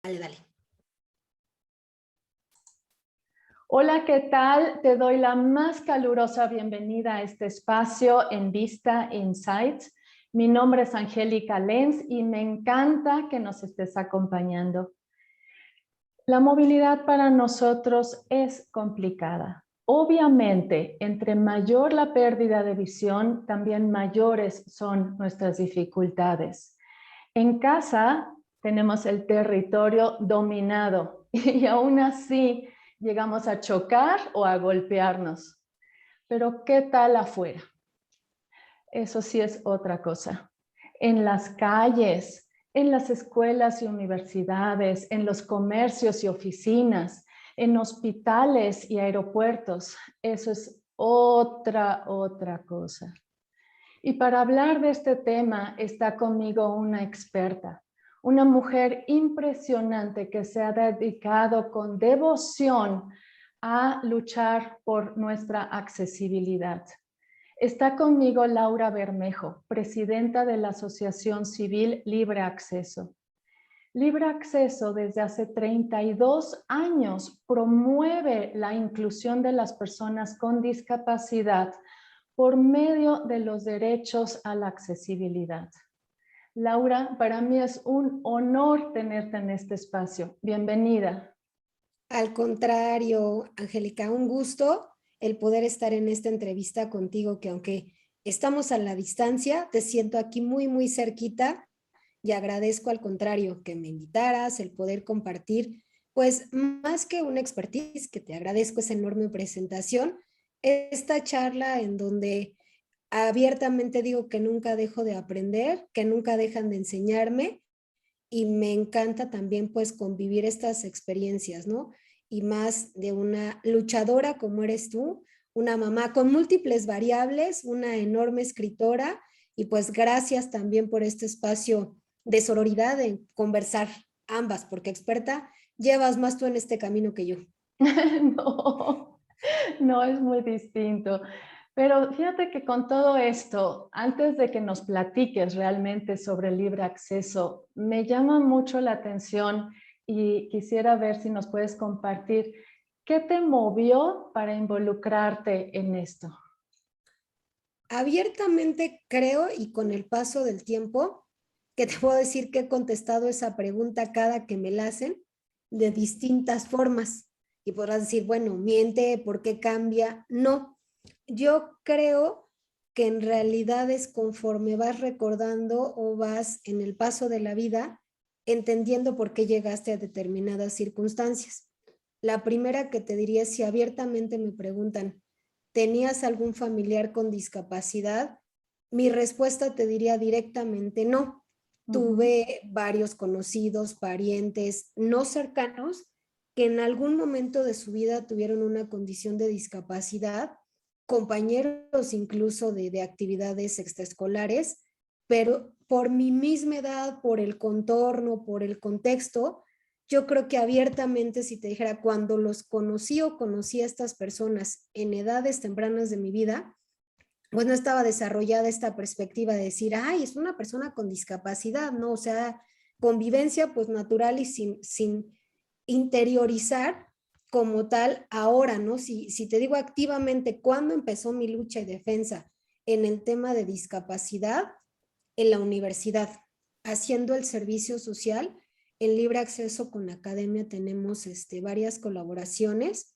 Dale, dale. Hola, ¿qué tal? Te doy la más calurosa bienvenida a este espacio en Vista Insights. Mi nombre es Angélica Lenz y me encanta que nos estés acompañando. La movilidad para nosotros es complicada. Obviamente, entre mayor la pérdida de visión, también mayores son nuestras dificultades. En casa tenemos el territorio dominado y aún así llegamos a chocar o a golpearnos. Pero ¿qué tal afuera? Eso sí es otra cosa. En las calles, en las escuelas y universidades, en los comercios y oficinas, en hospitales y aeropuertos, eso es otra cosa. Y para hablar de este tema está conmigo una experta, una mujer impresionante que se ha dedicado con devoción a luchar por nuestra accesibilidad. Está conmigo Laura Bermejo, presidenta de la Asociación Civil Libre Acceso. Libre Acceso desde hace 32 años promueve la inclusión de las personas con discapacidad por medio de los derechos a la accesibilidad. Laura, para mí es un honor tenerte en este espacio. Bienvenida. Al contrario, Angélica, un gusto el poder estar en esta entrevista contigo, que aunque estamos a la distancia, te siento aquí muy cerquita y agradezco al contrario que me invitaras, el poder compartir, pues más que una expertise, que te agradezco esa enorme presentación, esta charla en donde abiertamente digo que nunca dejo de aprender, que nunca dejan de enseñarme y me encanta también pues convivir estas experiencias, ¿no? Y más de una luchadora como eres tú, una mamá con múltiples variables, una enorme escritora y pues gracias también por este espacio de sororidad, de conversar ambas, porque experta, llevas más tú en este camino que yo. No, no es muy distinto. Pero fíjate que con todo esto, antes de que nos platiques realmente sobre el libre acceso, me llama mucho la atención y quisiera ver si nos puedes compartir qué te movió para involucrarte en esto. Abiertamente creo y con el paso del tiempo que te puedo decir que he contestado esa pregunta cada que me la hacen de distintas formas. Y podrás decir, bueno, miente, ¿por qué cambia? No, yo creo que en realidad es conforme vas recordando o vas en el paso de la vida entendiendo por qué llegaste a determinadas circunstancias. La primera que te diría es si abiertamente me preguntan, ¿tenías algún familiar con discapacidad? Mi respuesta te diría directamente no. Tuve varios conocidos, parientes no cercanos que en algún momento de su vida tuvieron una condición de discapacidad, compañeros incluso de actividades extraescolares, pero por mi misma edad, por el contorno, por el contexto, yo creo que abiertamente, si te dijera, cuando los conocí o conocí a estas personas en edades tempranas de mi vida, pues no estaba desarrollada esta perspectiva de decir, ay, es una persona con discapacidad, ¿no? O sea, convivencia pues natural y sin interiorizar como tal ahora, ¿no? Si te digo activamente cuándo empezó mi lucha y defensa en el tema de discapacidad, en la universidad, haciendo el servicio social, en libre acceso con la academia tenemos varias colaboraciones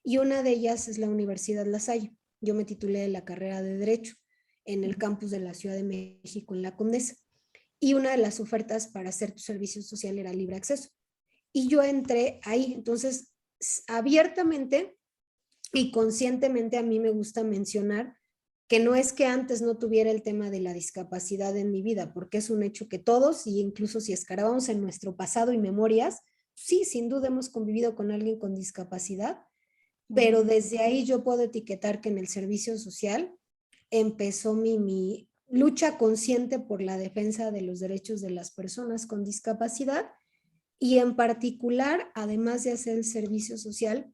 y una de ellas es la Universidad La Salle. Yo me titulé de la carrera de Derecho en el campus de la Ciudad de México, en la Condesa. Y una de las ofertas para hacer tu servicio social era libre acceso. Y yo entré ahí. Entonces, abiertamente y conscientemente a mí me gusta mencionar que no es que antes no tuviera el tema de la discapacidad en mi vida, porque es un hecho que todos, y incluso si escarbamos en nuestro pasado y memorias, sí, sin duda hemos convivido con alguien con discapacidad, pero desde ahí yo puedo etiquetar que en el servicio social empezó mi lucha consciente por la defensa de los derechos de las personas con discapacidad y en particular, además de hacer el servicio social,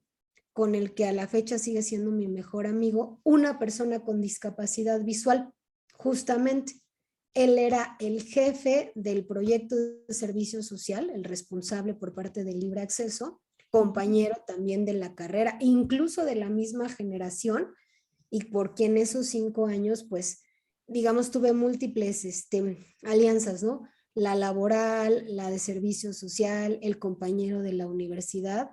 con el que a la fecha sigue siendo mi mejor amigo, una persona con discapacidad visual, justamente. Él era el jefe del proyecto de servicio social, el responsable por parte del Libre Acceso, compañero también de la carrera, incluso de la misma generación, y por quien esos 5 años, pues, digamos, tuve múltiples alianzas, ¿no? La laboral, la de servicio social, el compañero de la universidad,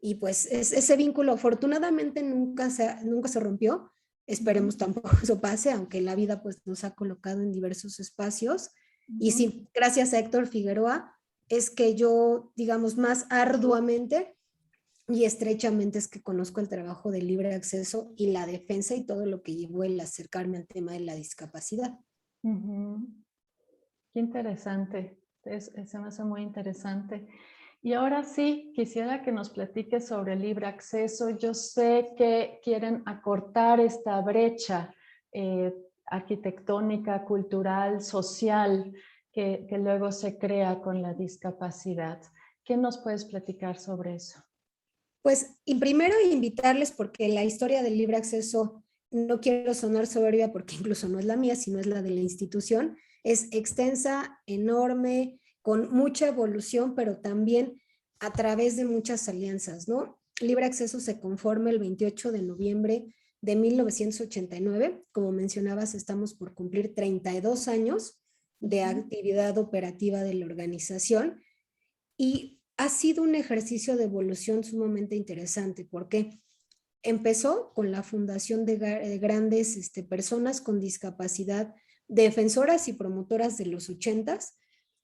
y pues ese vínculo afortunadamente nunca se rompió. Esperemos tampoco eso pase, aunque la vida pues nos ha colocado en diversos espacios. Y sí, gracias a Héctor Figueroa es que yo, digamos, más arduamente y estrechamente es que conozco el trabajo de Libre Acceso y la defensa y todo lo que llevó el acercarme al tema de la discapacidad. Qué interesante, se me hace muy interesante. Y ahora sí, quisiera que nos platiques sobre el libre acceso. Yo sé que quieren acortar esta brecha arquitectónica, cultural, social, que luego se crea con la discapacidad. ¿Qué nos puedes platicar sobre eso? Pues, y primero invitarles, porque la historia del libre acceso, no quiero sonar soberbia porque incluso no es la mía, sino es la de la institución, es extensa, enorme, con mucha evolución, pero también a través de muchas alianzas, ¿no? Libre Acceso se conforma el 28 de noviembre de 1989. Como mencionabas, estamos por cumplir 32 años de actividad operativa de la organización y ha sido un ejercicio de evolución sumamente interesante porque empezó con la fundación de grandes personas con discapacidad, defensoras y promotoras de los 80s.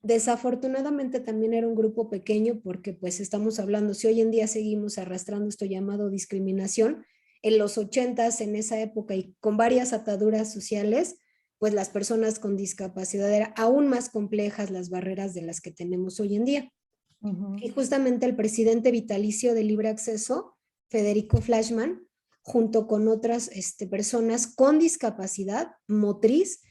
Desafortunadamente también era un grupo pequeño porque pues estamos hablando, si hoy en día seguimos arrastrando esto llamado discriminación, en los 80s, en esa época y con varias ataduras sociales, pues las personas con discapacidad eran aún más complejas las barreras de las que tenemos hoy en día. Y justamente el presidente vitalicio de Libre Acceso, Federico Flashman, junto con otras personas con discapacidad motriz,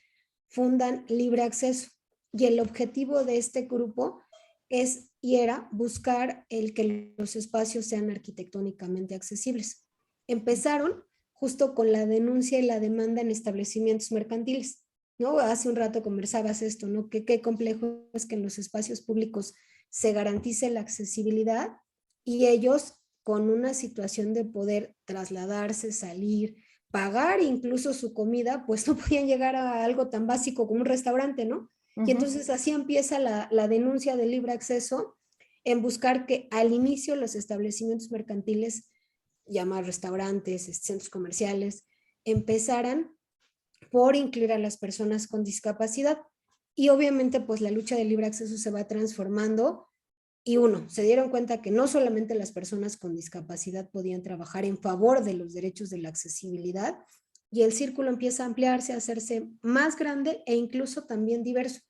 fundan Libre Acceso. Y el objetivo de este grupo es y era buscar el que los espacios sean arquitectónicamente accesibles. Empezaron justo con la denuncia y la demanda en establecimientos mercantiles, ¿no? Hace un rato conversabas esto, ¿no? Que qué complejo es que en los espacios públicos se garantice la accesibilidad y ellos con una situación de poder trasladarse, salir, pagar incluso su comida, pues no podían llegar a algo tan básico como un restaurante, ¿no? Y entonces así empieza la denuncia del libre acceso en buscar que al inicio los establecimientos mercantiles, llamados restaurantes, centros comerciales, empezaran por incluir a las personas con discapacidad. Y obviamente pues la lucha del libre acceso se va transformando y se dieron cuenta que no solamente las personas con discapacidad podían trabajar en favor de los derechos de la accesibilidad y el círculo empieza a ampliarse, a hacerse más grande e incluso también diverso,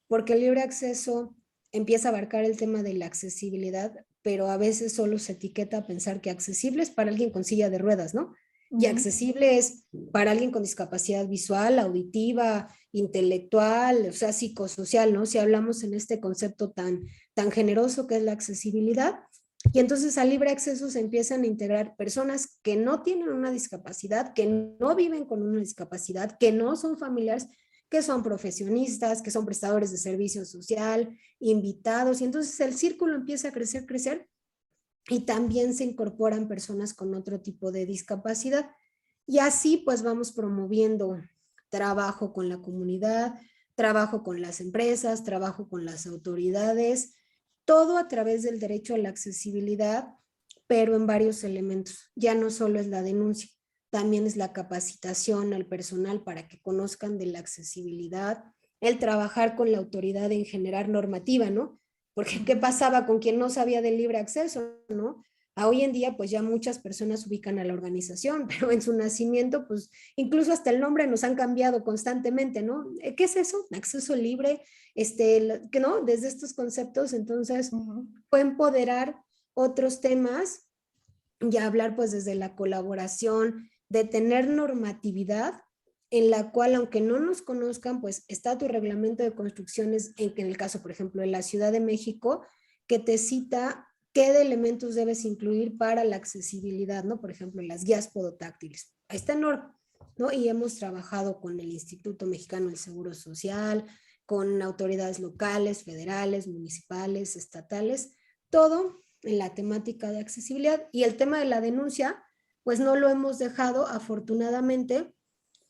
porque el libre acceso empieza a abarcar el tema de la accesibilidad, pero a veces solo se etiqueta a pensar que accesible es para alguien con silla de ruedas, ¿no? Y accesible es para alguien con discapacidad visual, auditiva, intelectual, o sea, psicosocial, ¿no? Si hablamos en este concepto tan generoso que es la accesibilidad. Y entonces al libre acceso se empiezan a integrar personas que no tienen una discapacidad, que no viven con una discapacidad, que no son familiares, que son profesionistas, que son prestadores de servicio social, invitados. Y entonces el círculo empieza a crecer, y también se incorporan personas con otro tipo de discapacidad. Y así pues vamos promoviendo trabajo con la comunidad, trabajo con las empresas, trabajo con las autoridades, todo a través del derecho a la accesibilidad, pero en varios elementos. Ya no solo es la denuncia, también es la capacitación al personal para que conozcan de la accesibilidad, el trabajar con la autoridad en generar normativa, ¿no? Porque ¿qué pasaba con quien no sabía del libre acceso, no? A hoy en día, pues ya muchas personas ubican a la organización, pero en su nacimiento, pues incluso hasta el nombre nos han cambiado constantemente, ¿no? ¿Qué es eso? Acceso libre, que no, desde estos conceptos, entonces, fue empoderar otros temas y hablar pues desde la colaboración, de tener normatividad en la cual, aunque no nos conozcan, pues está tu reglamento de construcciones, en el caso, por ejemplo, de la Ciudad de México, que te cita qué elementos debes incluir para la accesibilidad, ¿no? Por ejemplo, las guías podotáctiles. Ahí está enorme. ¿no? Y hemos trabajado con el Instituto Mexicano del Seguro Social, con autoridades locales, federales, municipales, estatales, todo en la temática de accesibilidad. Y el tema de la denuncia, pues no lo hemos dejado, afortunadamente,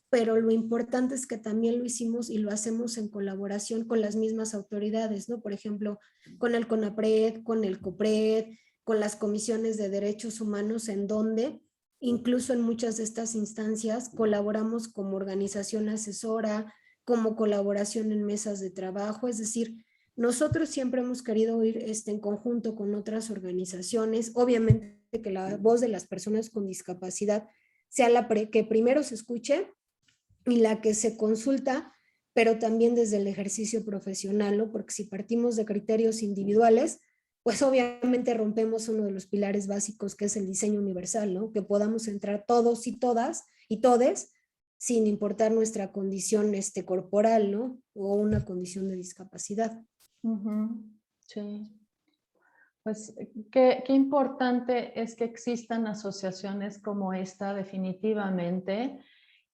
pero lo importante es que también lo hicimos y lo hacemos en colaboración con las mismas autoridades, ¿no? Por ejemplo, con el CONAPRED, con el COPRED, con las comisiones de derechos humanos, en donde incluso en muchas de estas instancias colaboramos como organización asesora, como colaboración en mesas de trabajo, es decir, nosotros siempre hemos querido ir en conjunto con otras organizaciones, obviamente que la voz de las personas con discapacidad sea la que primero se escuche y la que se consulta, pero también desde el ejercicio profesional, ¿no? Porque si partimos de criterios individuales, pues obviamente rompemos uno de los pilares básicos que es el diseño universal, ¿no? Que podamos entrar todos y todas y todes sin importar nuestra condición corporal, ¿no? O una condición de discapacidad. Sí. Pues qué importante es que existan asociaciones como esta, definitivamente.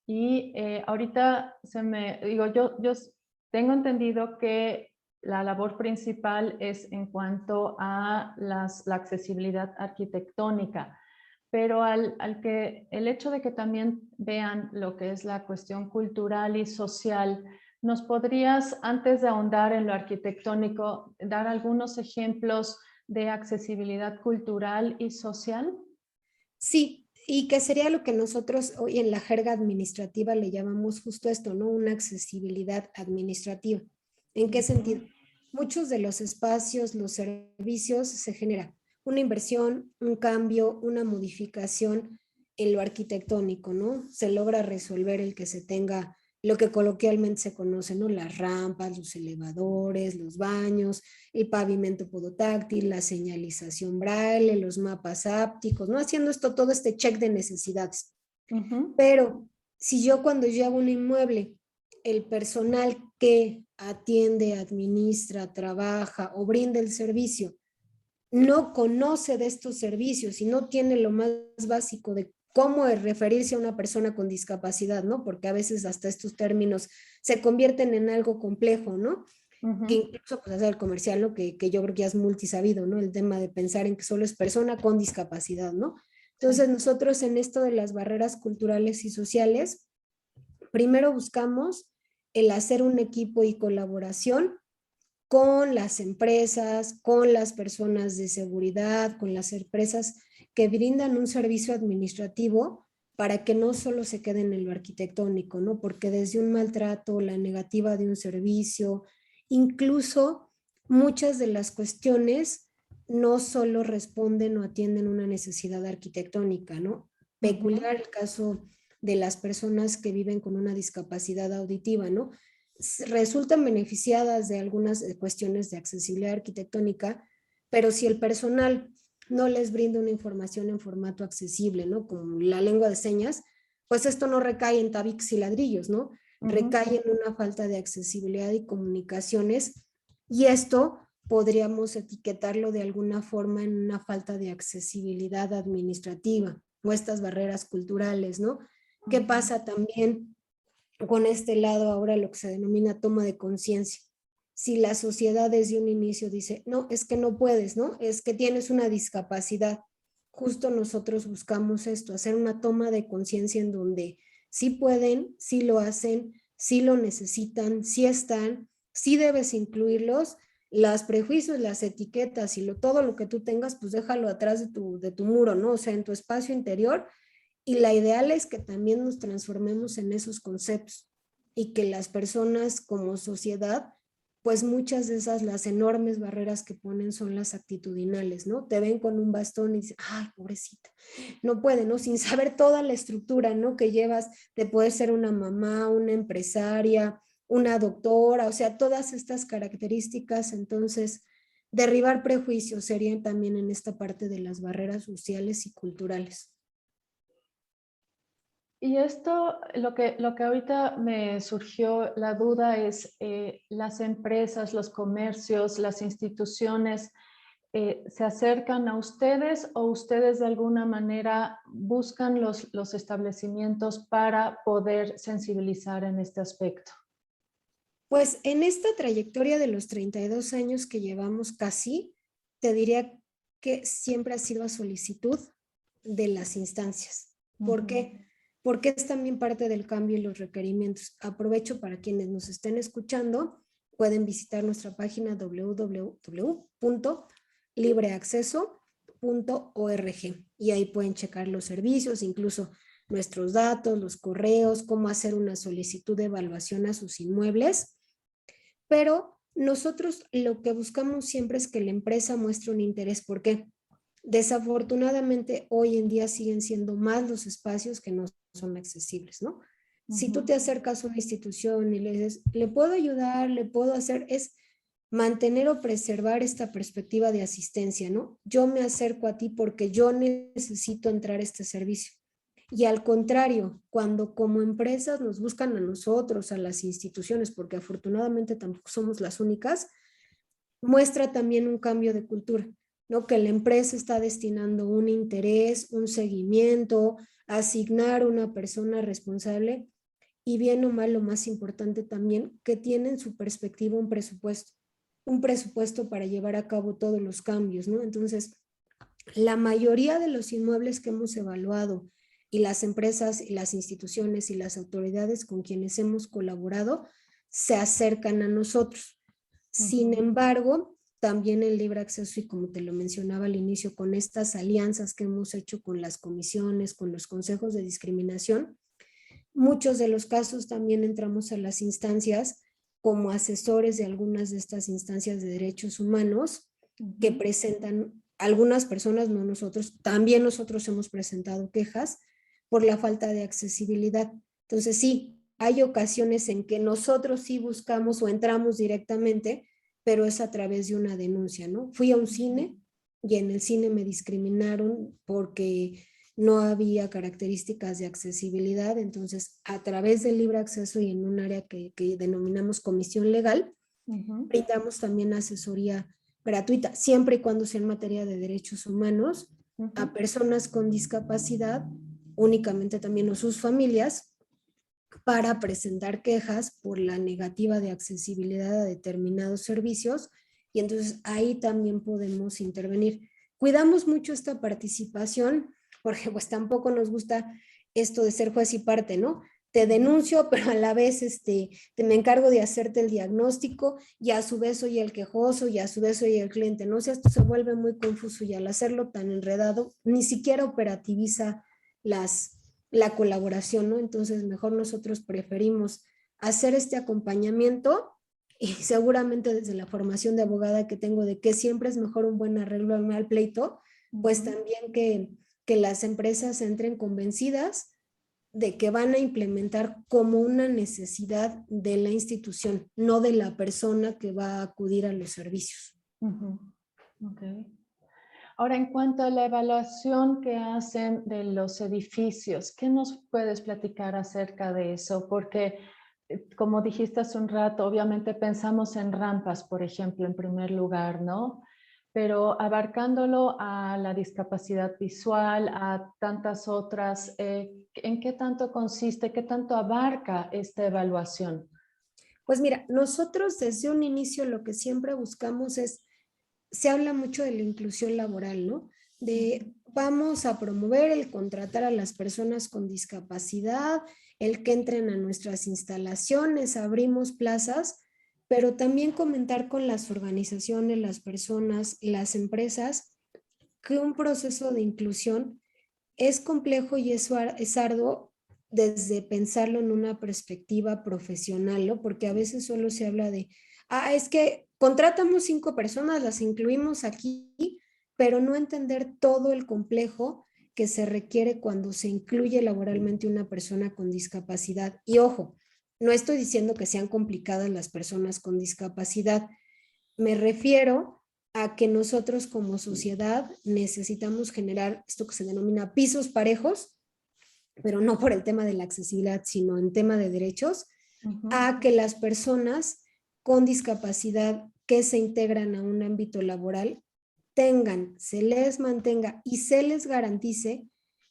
Y ahorita yo tengo entendido que la labor principal es en cuanto a la accesibilidad arquitectónica, pero el hecho de que también vean lo que es la cuestión cultural y social, ¿nos podrías, antes de ahondar en lo arquitectónico, dar algunos ejemplos de accesibilidad cultural y social? Sí, y que sería lo que nosotros hoy en la jerga administrativa le llamamos justo esto, ¿no? Una accesibilidad administrativa. ¿En qué sentido? Muchos de los espacios, los servicios, se genera una inversión, un cambio, una modificación en lo arquitectónico, ¿no? Se logra resolver el que se tenga lo que coloquialmente se conoce, ¿no? Las rampas, los elevadores, los baños, el pavimento podotáctil, la señalización braille, los mapas ápticos, ¿no? Haciendo esto, todo este check de necesidades. Pero si yo cuando yo hago un inmueble, el personal que atiende, administra, trabaja o brinda el servicio, no conoce de estos servicios y no tiene lo más básico de cómo es referirse a una persona con discapacidad, ¿no? Porque a veces hasta estos términos se convierten en algo complejo, ¿no? Que incluso pues hacer el comercial, ¿no? Que yo creo que ya es multisabido, ¿no? El tema de pensar en que solo es persona con discapacidad, ¿no? Entonces nosotros en esto de las barreras culturales y sociales, primero buscamos el hacer un equipo y colaboración con las empresas, con las personas de seguridad, con las empresas que brindan un servicio administrativo para que no solo se queden en lo arquitectónico, ¿no? Porque desde un maltrato, la negativa de un servicio, incluso muchas de las cuestiones no solo responden o atienden una necesidad arquitectónica, ¿no? Peculiar el caso de las personas que viven con una discapacidad auditiva, ¿no? Resultan beneficiadas de algunas cuestiones de accesibilidad arquitectónica, pero si el personal no les brinda una información en formato accesible, ¿no? Como la lengua de señas, pues esto no recae en tabiques y ladrillos, ¿no? Recae en una falta de accesibilidad y comunicaciones, y esto podríamos etiquetarlo de alguna forma en una falta de accesibilidad administrativa o estas barreras culturales, ¿no? ¿Qué pasa también con este lado ahora, lo que se denomina toma de conciencia? Si la sociedad desde un inicio dice, no, es que no puedes, ¿no? Es que tienes una discapacidad. Justo nosotros buscamos esto, hacer una toma de conciencia en donde sí pueden, sí lo hacen, sí lo necesitan, sí están, sí debes incluirlos. Los prejuicios, las etiquetas y todo lo que tú tengas, pues déjalo atrás de tu muro, ¿no? O sea, en tu espacio interior, y la ideal es que también nos transformemos en esos conceptos y que las personas como sociedad, pues muchas de esas, las enormes barreras que ponen son las actitudinales, ¿no? Te ven con un bastón y dicen, ay, pobrecita, no puede, ¿no? Sin saber toda la estructura, ¿no? Que llevas de poder ser una mamá, una empresaria, una doctora, o sea, todas estas características. Entonces, derribar prejuicios serían también en esta parte de las barreras sociales y culturales. Y esto, lo que ahorita me surgió la duda es las empresas, los comercios, las instituciones, ¿se acercan a ustedes o ustedes de alguna manera buscan los establecimientos para poder sensibilizar en este aspecto? Pues en esta trayectoria de los 32 años que llevamos casi, te diría que siempre ha sido a solicitud de las instancias. ¿Por qué? Porque es también parte del cambio en los requerimientos. Aprovecho para quienes nos estén escuchando, pueden visitar nuestra página www.libreacceso.org y ahí pueden checar los servicios, incluso nuestros datos, los correos, cómo hacer una solicitud de evaluación a sus inmuebles. Pero nosotros lo que buscamos siempre es que la empresa muestre un interés. ¿Por qué? Desafortunadamente, hoy en día siguen siendo más los espacios que no son accesibles, ¿no? Si tú te acercas a una institución y le dices, ¿le puedo ayudar? ¿Le puedo hacer? Es mantener o preservar esta perspectiva de asistencia, ¿no? Yo me acerco a ti porque yo necesito entrar a este servicio. Y al contrario, cuando como empresas nos buscan a nosotros, a las instituciones, porque afortunadamente tampoco somos las únicas, muestra también un cambio de cultura, ¿no? Que la empresa está destinando un interés, un seguimiento, asignar una persona responsable y bien o mal, lo más importante también, que tienen su perspectiva un presupuesto para llevar a cabo todos los cambios, ¿no? Entonces, la mayoría de los inmuebles que hemos evaluado y las empresas y las instituciones y las autoridades con quienes hemos colaborado se acercan a nosotros. Sin embargo, también el libre acceso, y como te lo mencionaba al inicio, con estas alianzas que hemos hecho con las comisiones, con los consejos de discriminación, muchos de los casos también entramos a las instancias como asesores de algunas de estas instancias de derechos humanos que presentan algunas personas, no nosotros, también nosotros hemos presentado quejas por la falta de accesibilidad. Entonces sí, hay ocasiones en que nosotros sí buscamos o entramos directamente, pero es a través de una denuncia, ¿no? Fui a un cine y en el cine me discriminaron porque no había características de accesibilidad, entonces a través del libre acceso y en un área que denominamos comisión legal, brindamos también asesoría gratuita, siempre y cuando sea en materia de derechos humanos, a personas con discapacidad, únicamente también a sus familias, para presentar quejas por la negativa de accesibilidad a determinados servicios, y entonces ahí también podemos intervenir. Cuidamos mucho esta participación, porque pues tampoco nos gusta esto de ser juez y parte, ¿no? Te denuncio, pero a la vez te me encargo de hacerte el diagnóstico y a su vez soy el quejoso y a su vez soy el cliente, ¿no? O sea, esto se vuelve muy confuso y al hacerlo tan enredado, ni siquiera operativiza la colaboración, ¿no? Entonces, mejor nosotros preferimos hacer este acompañamiento y seguramente desde la formación de abogada que tengo de que siempre es mejor un buen arreglo al mal pleito, pues también que las empresas entren convencidas de que van a implementar como una necesidad de la institución, no de la persona que va a acudir a los servicios. Okay. Ahora, en cuanto a la evaluación que hacen de los edificios, ¿qué nos puedes platicar acerca de eso? Porque, como dijiste hace un rato, obviamente pensamos en rampas, por ejemplo, en primer lugar, ¿no? Pero abarcándolo a la discapacidad visual, a tantas otras, ¿en qué tanto consiste, qué tanto abarca esta evaluación? Pues mira, nosotros desde un inicio lo que siempre buscamos es, se habla mucho de la inclusión laboral, ¿no? De vamos a promover el contratar a las personas con discapacidad, el que entren a nuestras instalaciones, abrimos plazas, pero también comentar con las organizaciones, las personas, las empresas, que un proceso de inclusión es complejo y es arduo desde pensarlo en una perspectiva profesional, ¿no? Porque a veces solo se habla de, es que contratamos 5 personas, las incluimos aquí, pero no entender todo el complejo que se requiere cuando se incluye laboralmente una persona con discapacidad. Y ojo, no estoy diciendo que sean complicadas las personas con discapacidad, me refiero a que nosotros como sociedad necesitamos generar esto que se denomina pisos parejos, pero no por el tema de la accesibilidad, sino en tema de derechos, a que las personas con discapacidad que se integran a un ámbito laboral tengan, se les mantenga y se les garantice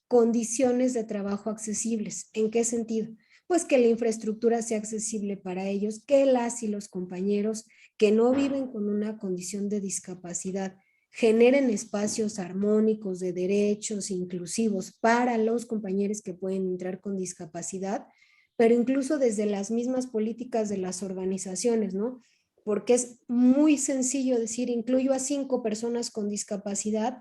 condiciones de trabajo accesibles. ¿En qué sentido? Pues que la infraestructura sea accesible para ellos, que las y los compañeros que no viven con una condición de discapacidad generen espacios armónicos de derechos inclusivos para los compañeros que pueden entrar con discapacidad, pero incluso desde las mismas políticas de las organizaciones, ¿no? Porque es muy sencillo decir, incluyo a 5 personas con discapacidad,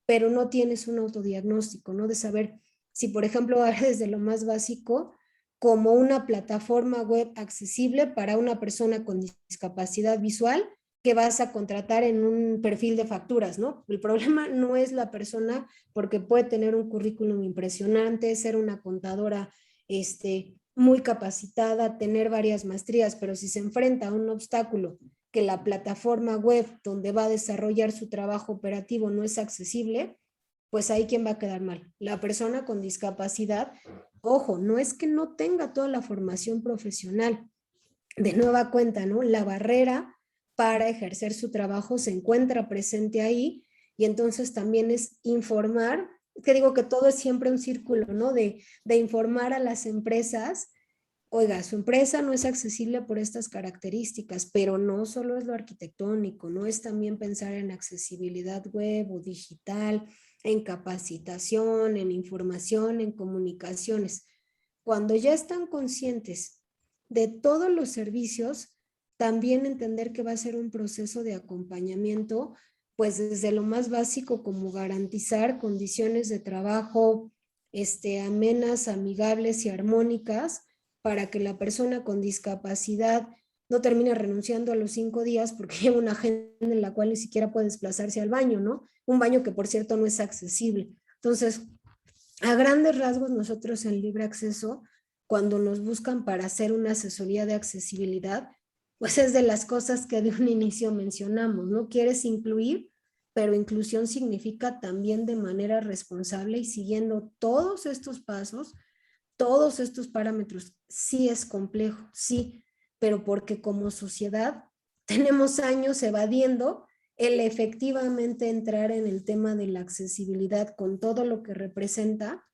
pero no tienes un autodiagnóstico, ¿no? De saber si, por ejemplo, desde lo más básico, como una plataforma web accesible para una persona con discapacidad visual que vas a contratar en un perfil de facturas, ¿no? El problema no es la persona porque puede tener un currículum impresionante, ser una contadora muy capacitada, tener varias maestrías, pero si se enfrenta a un obstáculo que la plataforma web donde va a desarrollar su trabajo operativo no es accesible, pues ahí quién va a quedar mal. La persona con discapacidad, ojo, no es que no tenga toda la formación profesional. De nueva cuenta, ¿no? La barrera para ejercer su trabajo se encuentra presente ahí y entonces también es informar, que digo que todo es siempre un círculo, ¿no? De informar a las empresas, oiga, su empresa no es accesible por estas características, pero no solo es lo arquitectónico, no es también pensar en accesibilidad web o digital, en capacitación, en información, en comunicaciones. Cuando ya están conscientes de todos los servicios, también entender que va a ser un proceso de acompañamiento, pues desde lo más básico como garantizar condiciones de trabajo amenas, amigables y armónicas para que la persona con discapacidad no termine renunciando a los 5 días porque lleva una agenda en la cual ni siquiera puede desplazarse al baño, ¿no? Un baño que por cierto no es accesible. Entonces, a grandes rasgos nosotros en Libre Acceso, cuando nos buscan para hacer una asesoría de accesibilidad, pues es de las cosas que de un inicio mencionamos, ¿no? Quieres incluir, pero inclusión significa también de manera responsable y siguiendo todos estos pasos, todos estos parámetros. Sí es complejo, sí, pero porque como sociedad tenemos años evadiendo el efectivamente entrar en el tema de la accesibilidad con todo lo que representa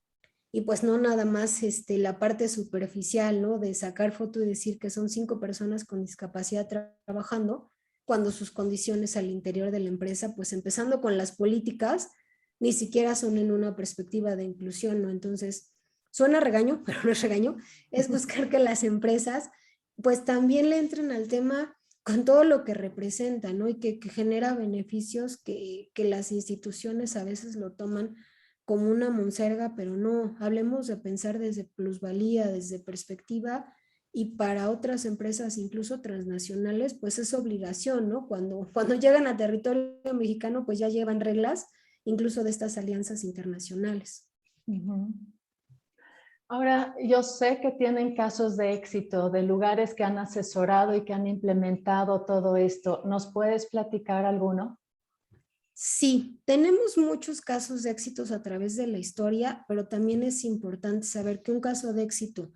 y pues no nada más la parte superficial, ¿no? De sacar foto y decir que son 5 personas con discapacidad trabajando cuando sus condiciones al interior de la empresa, pues empezando con las políticas, ni siquiera son en una perspectiva de inclusión, ¿no? Entonces, suena regaño, pero no es regaño, es buscar que las empresas pues también le entren al tema con todo lo que representa, ¿no? Y que genera beneficios que las instituciones a veces lo toman como una monserga, pero no, hablemos de pensar desde plusvalía, desde perspectiva, y para otras empresas, incluso transnacionales, pues es obligación, ¿no? Cuando llegan a territorio mexicano, pues ya llevan reglas, incluso de estas alianzas internacionales. Uh-huh. Ahora, yo sé que tienen casos de éxito de lugares que han asesorado y que han implementado todo esto. ¿Nos puedes platicar alguno? Sí, tenemos muchos casos de éxitos a través de la historia, pero también es importante saber que un caso de éxito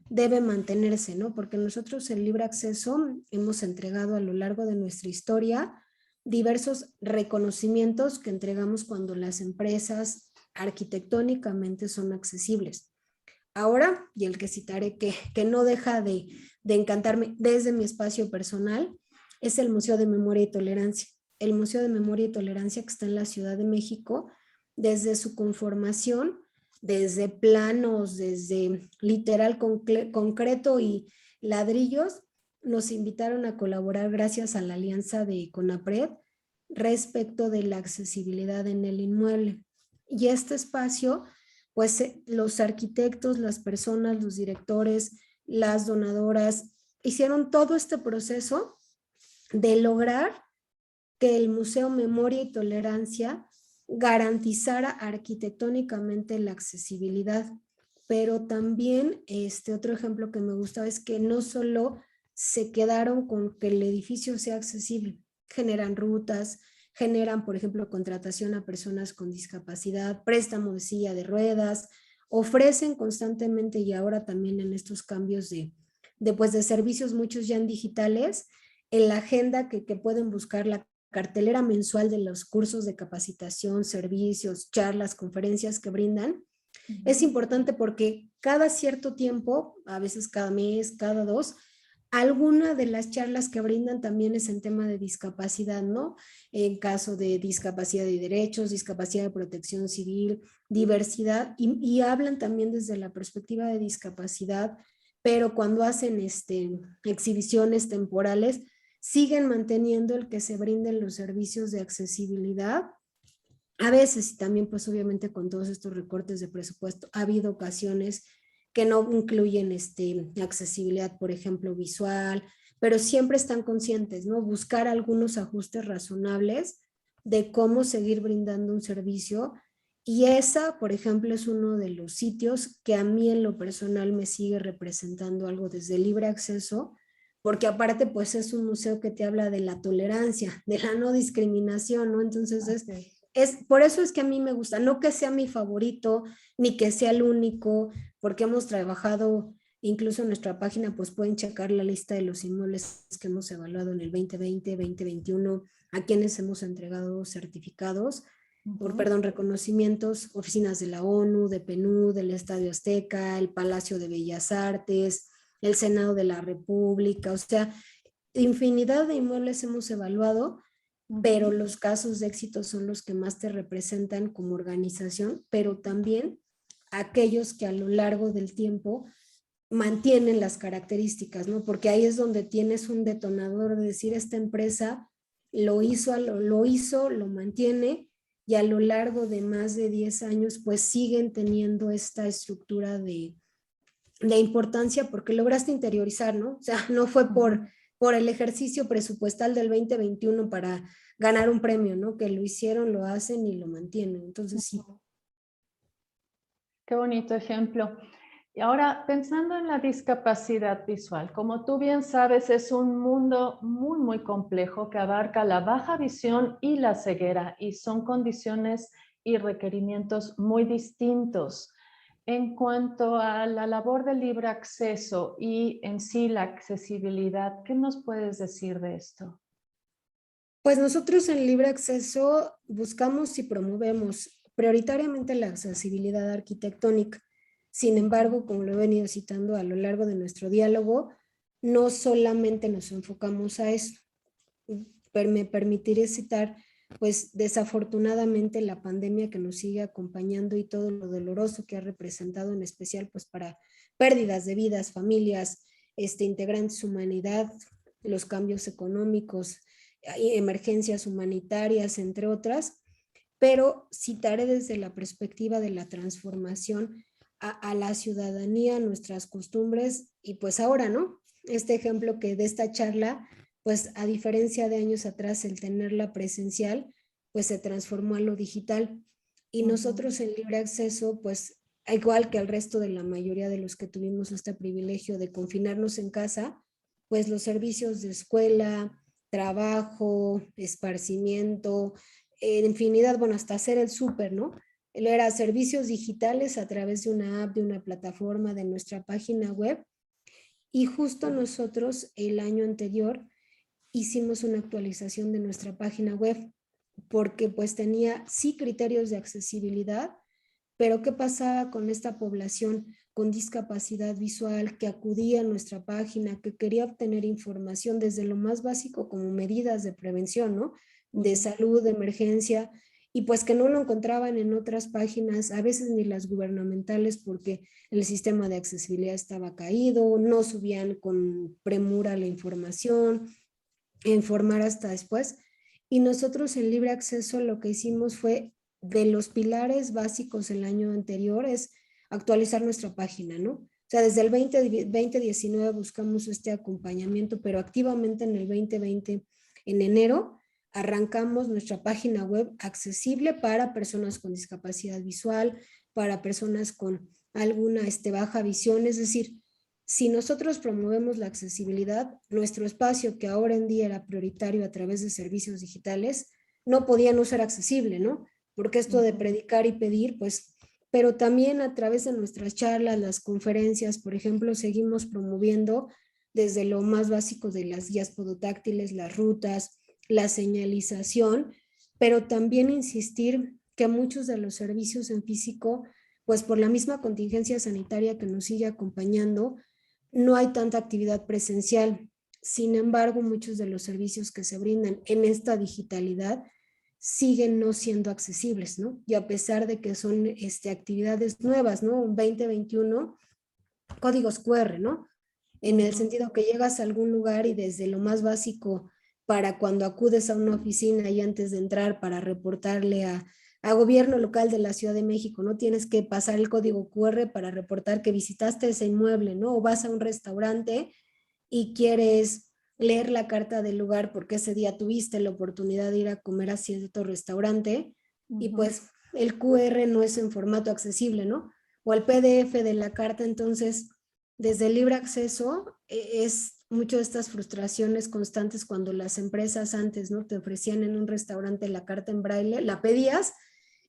debe mantenerse, ¿no? Porque nosotros en Libre Acceso hemos entregado a lo largo de nuestra historia diversos reconocimientos que entregamos cuando las empresas arquitectónicamente son accesibles. Ahora, y el que citaré que no deja de encantarme desde mi espacio personal, es el Museo de Memoria y Tolerancia. El Museo de Memoria y Tolerancia que está en la Ciudad de México, desde su conformación, desde planos, desde literal concreto y ladrillos, nos invitaron a colaborar gracias a la alianza de CONAPRED respecto de la accesibilidad en el inmueble. Y este espacio pues los arquitectos, las personas, los directores, las donadoras, hicieron todo este proceso de lograr que el Museo Memoria y Tolerancia garantizara arquitectónicamente la accesibilidad. Pero también otro ejemplo que me gusta es que no solo se quedaron con que el edificio sea accesible, generan rutas, generan, por ejemplo, contratación a personas con discapacidad, préstamo de silla de ruedas, ofrecen constantemente y ahora también en estos cambios de servicios, muchos ya en digitales, en la agenda que pueden buscar la cartelera mensual de los cursos de capacitación, servicios, charlas, conferencias que brindan, es importante porque cada cierto tiempo, a veces cada mes, cada dos, alguna de las charlas que brindan también es en tema de discapacidad, ¿no? En caso de discapacidad de derechos, discapacidad de protección civil, diversidad, y hablan también desde la perspectiva de discapacidad, pero cuando hacen exhibiciones temporales, siguen manteniendo el que se brinden los servicios de accesibilidad. A veces, y también pues obviamente con todos estos recortes de presupuesto, ha habido ocasiones que no incluyen accesibilidad, por ejemplo, visual, pero siempre están conscientes, ¿no? Buscar algunos ajustes razonables de cómo seguir brindando un servicio. Y esa, por ejemplo, es uno de los sitios que a mí en lo personal me sigue representando algo desde libre acceso, porque aparte pues es un museo que te habla de la tolerancia, de la no discriminación, ¿no? Entonces por eso es que a mí me gusta, no que sea mi favorito, ni que sea el único, porque hemos trabajado, incluso en nuestra página, pues pueden checar la lista de los inmuebles que hemos evaluado en el 2020, 2021, a quienes hemos entregado certificados, reconocimientos, oficinas de la ONU, de PNUD, del Estadio Azteca, el Palacio de Bellas Artes, el Senado de la República, o sea, infinidad de inmuebles hemos evaluado, pero los casos de éxito son los que más te representan como organización, pero también aquellos que a lo largo del tiempo mantienen las características, ¿no? Porque ahí es donde tienes un detonador de decir, esta empresa lo hizo, lo mantiene, y a lo largo de más de 10 años, pues siguen teniendo esta estructura de importancia porque lograste interiorizar, ¿no? O sea, no fue por el ejercicio presupuestal del 2021 para ganar un premio, ¿no? Que lo hicieron, lo hacen y lo mantienen. Entonces, sí. Qué bonito ejemplo. Y ahora, pensando en la discapacidad visual, como tú bien sabes, es un mundo muy, muy complejo que abarca la baja visión y la ceguera, y son condiciones y requerimientos muy distintos. En cuanto a la labor de libre acceso y en sí la accesibilidad, ¿qué nos puedes decir de esto? Pues nosotros en libre acceso buscamos y promovemos prioritariamente la accesibilidad arquitectónica. Sin embargo, como lo he venido citando a lo largo de nuestro diálogo, no solamente nos enfocamos a eso. Me permitiré citar, pues desafortunadamente la pandemia que nos sigue acompañando y todo lo doloroso que ha representado, en especial pues para pérdidas de vidas, familias, integrantes, humanidad, los cambios económicos, emergencias humanitarias, entre otras, pero citaré desde la perspectiva de la transformación a la ciudadanía, nuestras costumbres, y pues ahora, ¿no? Este ejemplo que de esta charla, pues a diferencia de años atrás, el tenerla presencial, pues se transformó a lo digital. Y nosotros en libre acceso, pues igual que el resto de la mayoría de los que tuvimos este privilegio de confinarnos en casa, pues los servicios de escuela, trabajo, esparcimiento, infinidad, bueno, hasta hacer el súper, ¿no? Era servicios digitales a través de una app, de una plataforma, de nuestra página web. Y justo nosotros el año anterior hicimos una actualización de nuestra página web porque pues tenía sí criterios de accesibilidad, pero ¿qué pasaba con esta población con discapacidad visual que acudía a nuestra página, que quería obtener información desde lo más básico como medidas de prevención, ¿no? De salud, de emergencia, y pues que no lo encontraban en otras páginas, a veces ni las gubernamentales, porque el sistema de accesibilidad estaba caído, no subían con premura la información, informar hasta después. Y nosotros en libre acceso lo que hicimos fue, de los pilares básicos el año anterior, es actualizar nuestra página, ¿no? O sea, desde el 2019 buscamos este acompañamiento, pero activamente en el 2020, en enero, arrancamos nuestra página web accesible para personas con discapacidad visual, para personas con alguna baja visión, es decir, si nosotros promovemos la accesibilidad, nuestro espacio, que ahora en día era prioritario a través de servicios digitales, no podía no ser accesible, ¿no? Porque esto de predicar y pedir, pues, pero también a través de nuestras charlas, las conferencias, por ejemplo, seguimos promoviendo desde lo más básico de las guías podotáctiles, las rutas, la señalización, pero también insistir que muchos de los servicios en físico, pues por la misma contingencia sanitaria que nos sigue acompañando, no hay tanta actividad presencial. Sin embargo, muchos de los servicios que se brindan en esta digitalidad siguen no siendo accesibles, ¿no? Y a pesar de que son actividades nuevas, ¿no? Un 2021, códigos QR, ¿no? En el sentido que llegas a algún lugar y desde lo más básico para cuando acudes a una oficina y antes de entrar para reportarle a gobierno local de la Ciudad de México, ¿no? Tienes que pasar el código QR para reportar que visitaste ese inmueble, ¿no? O vas a un restaurante y quieres leer la carta del lugar porque ese día tuviste la oportunidad de ir a comer a cierto restaurante y pues el QR no es en formato accesible, ¿no? O el PDF de la carta, entonces desde el libre acceso es mucho de estas frustraciones constantes cuando las empresas antes, ¿no? Te ofrecían en un restaurante la carta en braille, la pedías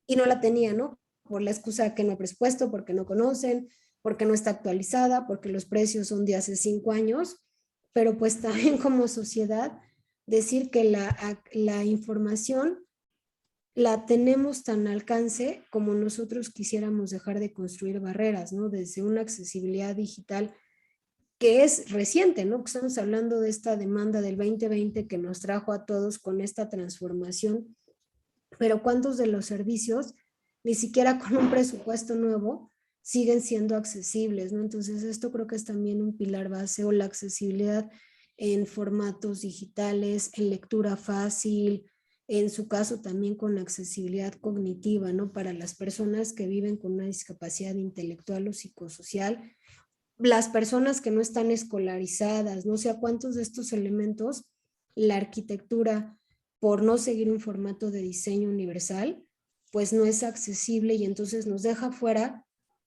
y no la tenían, ¿no? Por la excusa que no hay presupuesto, porque no conocen, porque no está actualizada, porque los precios son de hace 5 años, pero pues también como sociedad decir que la información la tenemos tan al alcance como nosotros quisiéramos dejar de construir barreras, ¿no? Desde una accesibilidad digital que es reciente, ¿no? Que estamos hablando de esta demanda del 2020 que nos trajo a todos con esta transformación, pero ¿cuántos de los servicios, ni siquiera con un presupuesto nuevo, siguen siendo accesibles, ¿no? Entonces esto creo que es también un pilar base, o la accesibilidad en formatos digitales, en lectura fácil, en su caso también con accesibilidad cognitiva, ¿no? Para las personas que viven con una discapacidad intelectual o psicosocial, las personas que no están escolarizadas, no sé a cuántos de estos elementos la arquitectura, por no seguir un formato de diseño universal, pues no es accesible y entonces nos deja fuera,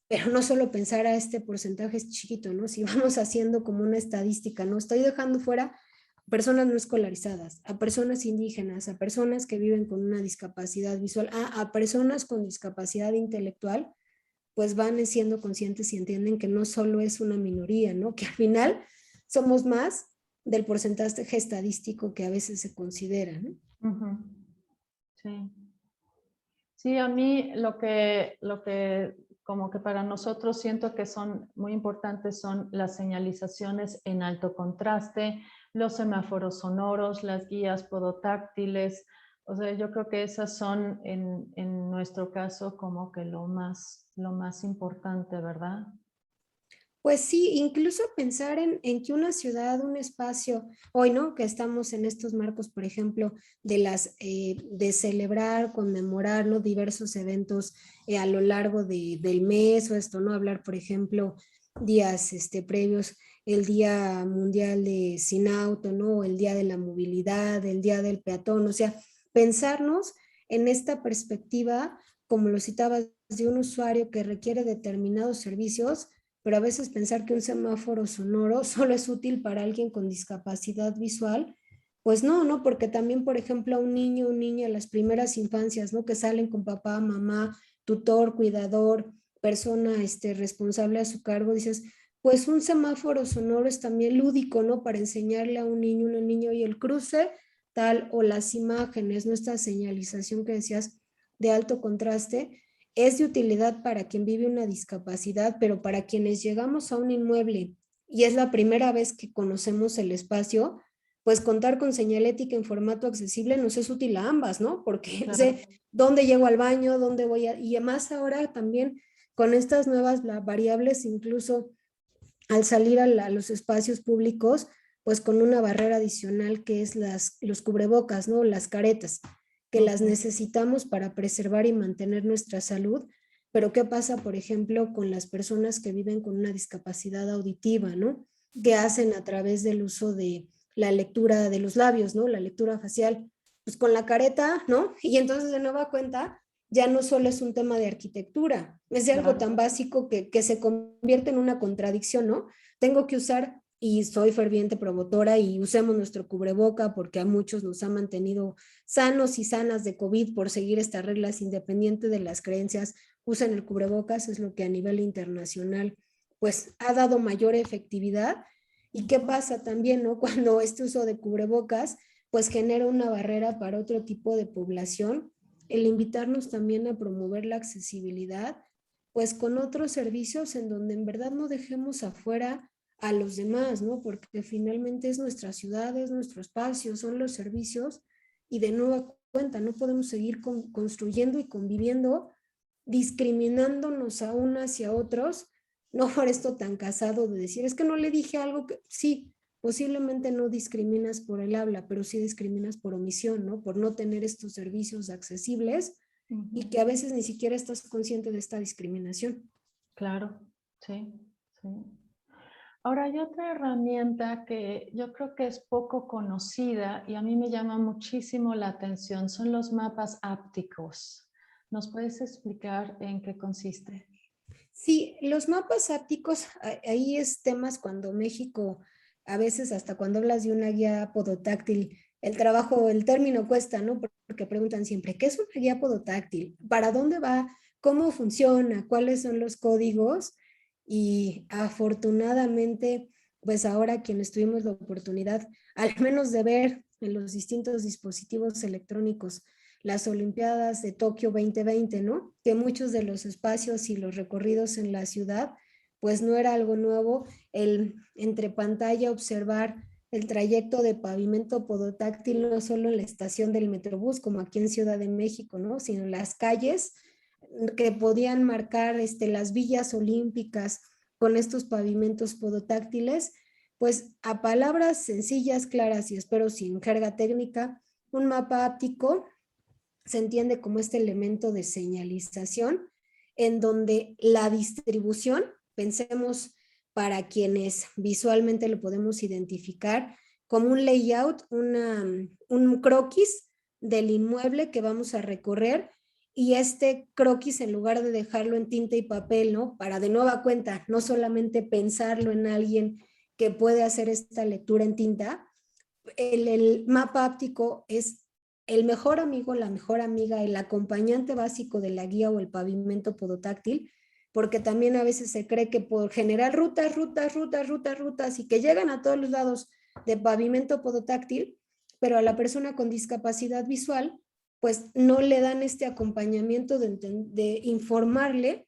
pero no solo pensar a este porcentaje es chiquito, ¿no? Si vamos haciendo como una estadística, ¿no? Estoy dejando fuera a personas no escolarizadas, a personas indígenas, a personas que viven con una discapacidad visual, a personas con discapacidad intelectual, pues van siendo conscientes y entienden que no solo es una minoría, ¿no? Que al final somos más del porcentaje estadístico que a veces se considera, ¿no? Sí. Sí, a mí lo que como que para nosotros siento que son muy importantes son las señalizaciones en alto contraste, los semáforos sonoros, las guías podotáctiles. O sea, yo creo que esas son en nuestro caso como que lo más importante, ¿verdad? Pues sí, incluso pensar en que una ciudad, un espacio, hoy, ¿no? Que estamos en estos marcos, por ejemplo, de celebrar, conmemorar, ¿no? Diversos eventos a lo largo del mes o esto, ¿no? Hablar, por ejemplo, días previos, el Día Mundial de Sin Auto, ¿no? El Día de la Movilidad, el Día del Peatón, o sea, pensarnos en esta perspectiva, como lo citabas, de un usuario que requiere determinados servicios, pero a veces pensar que un semáforo sonoro solo es útil para alguien con discapacidad visual, pues no, ¿no? Porque también, por ejemplo, a un niño o niña, las primeras infancias, ¿no? Que salen con papá, mamá, tutor, cuidador, persona responsable a su cargo, dices, pues un semáforo sonoro es también lúdico, ¿no? Para enseñarle a un niño, una niña, y el cruce tal, o las imágenes, ¿no? Esta señalización que decías de alto contraste, es de utilidad para quien vive una discapacidad, pero para quienes llegamos a un inmueble y es la primera vez que conocemos el espacio, pues contar con señalética en formato accesible nos es útil a ambas, ¿no? Porque Claro. sé dónde llego al baño, dónde voy a... Y además ahora también con estas nuevas variables, incluso al salir a los espacios públicos, pues con una barrera adicional que es los cubrebocas, ¿no? Las caretas, que las necesitamos para preservar y mantener nuestra salud. Pero ¿qué pasa, por ejemplo, con las personas que viven con una discapacidad auditiva, ¿no? Que hacen a través del uso de la lectura de los labios, ¿no? La lectura facial, pues con la careta, ¿no? Y entonces de nueva cuenta ya no solo es un tema de arquitectura, es de algo tan básico que se convierte en una contradicción, ¿no? Tengo que usar, y soy ferviente promotora, y usemos nuestro cubreboca porque a muchos nos ha mantenido sanos y sanas de COVID por seguir estas reglas independiente de las creencias, usen el cubrebocas, es lo que a nivel internacional pues ha dado mayor efectividad. ¿Y qué pasa también, no? Cuando este uso de cubrebocas pues genera una barrera para otro tipo de población. El invitarnos también a promover la accesibilidad, pues con otros servicios en donde en verdad no dejemos afuera a los demás, ¿no? Porque finalmente es nuestra ciudad, es nuestro espacio, son los servicios y de nueva cuenta no podemos seguir construyendo y conviviendo discriminándonos a unas y a otros, no por esto tan casado de decir, es que no le dije algo que sí, posiblemente no discriminas por el habla, pero sí discriminas por omisión, ¿no? Por no tener estos servicios accesibles y que a veces ni siquiera estás consciente de esta discriminación. Claro, sí, sí. Ahora hay otra herramienta que yo creo que es poco conocida y a mí me llama muchísimo la atención, son los mapas ápticos. ¿Nos puedes explicar en qué consiste? Sí, los mapas ápticos, ahí es temas cuando México, a veces hasta cuando hablas de una guía podotáctil, el trabajo, el término cuesta, ¿no? Porque preguntan siempre, ¿qué es una guía podotáctil? ¿Para dónde va? ¿Cómo funciona? ¿Cuáles son los códigos? Y afortunadamente, pues ahora quienes tuvimos la oportunidad, al menos de ver en los distintos dispositivos electrónicos, las Olimpiadas de Tokio 2020, ¿no? Que muchos de los espacios y los recorridos en la ciudad, pues no era algo nuevo, el entre pantalla observar el trayecto de pavimento podotáctil no solo en la estación del Metrobús, como aquí en Ciudad de México, ¿no? Sino en las calles que podían marcar las villas olímpicas con estos pavimentos podotáctiles, pues a palabras sencillas, claras y espero sin jerga técnica, un mapa áptico se entiende como este elemento de señalización en donde la distribución, pensemos para quienes visualmente lo podemos identificar como un layout, un croquis del inmueble que vamos a recorrer y este croquis en lugar de dejarlo en tinta y papel, ¿no? Para de nueva cuenta, no solamente pensarlo en alguien que puede hacer esta lectura en tinta, el mapa áptico es el mejor amigo, la mejor amiga, el acompañante básico de la guía o el pavimento podotáctil, porque también a veces se cree que por generar rutas y que llegan a todos los lados de pavimento podotáctil, pero a la persona con discapacidad visual, pues no le dan este acompañamiento de informarle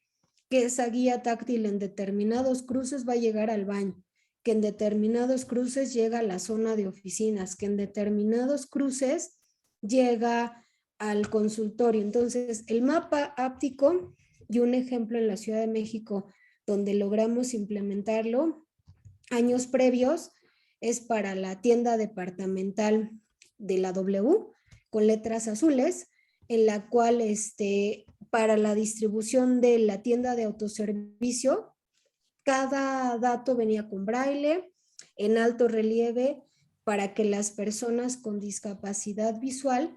que esa guía táctil en determinados cruces va a llegar al baño, que en determinados cruces llega a la zona de oficinas, que en determinados cruces llega al consultorio. Entonces, el mapa áptico y un ejemplo en la Ciudad de México donde logramos implementarlo años previos es para la tienda departamental de la W con letras azules, en la cual para la distribución de la tienda de autoservicio cada dato venía con braille en alto relieve para que las personas con discapacidad visual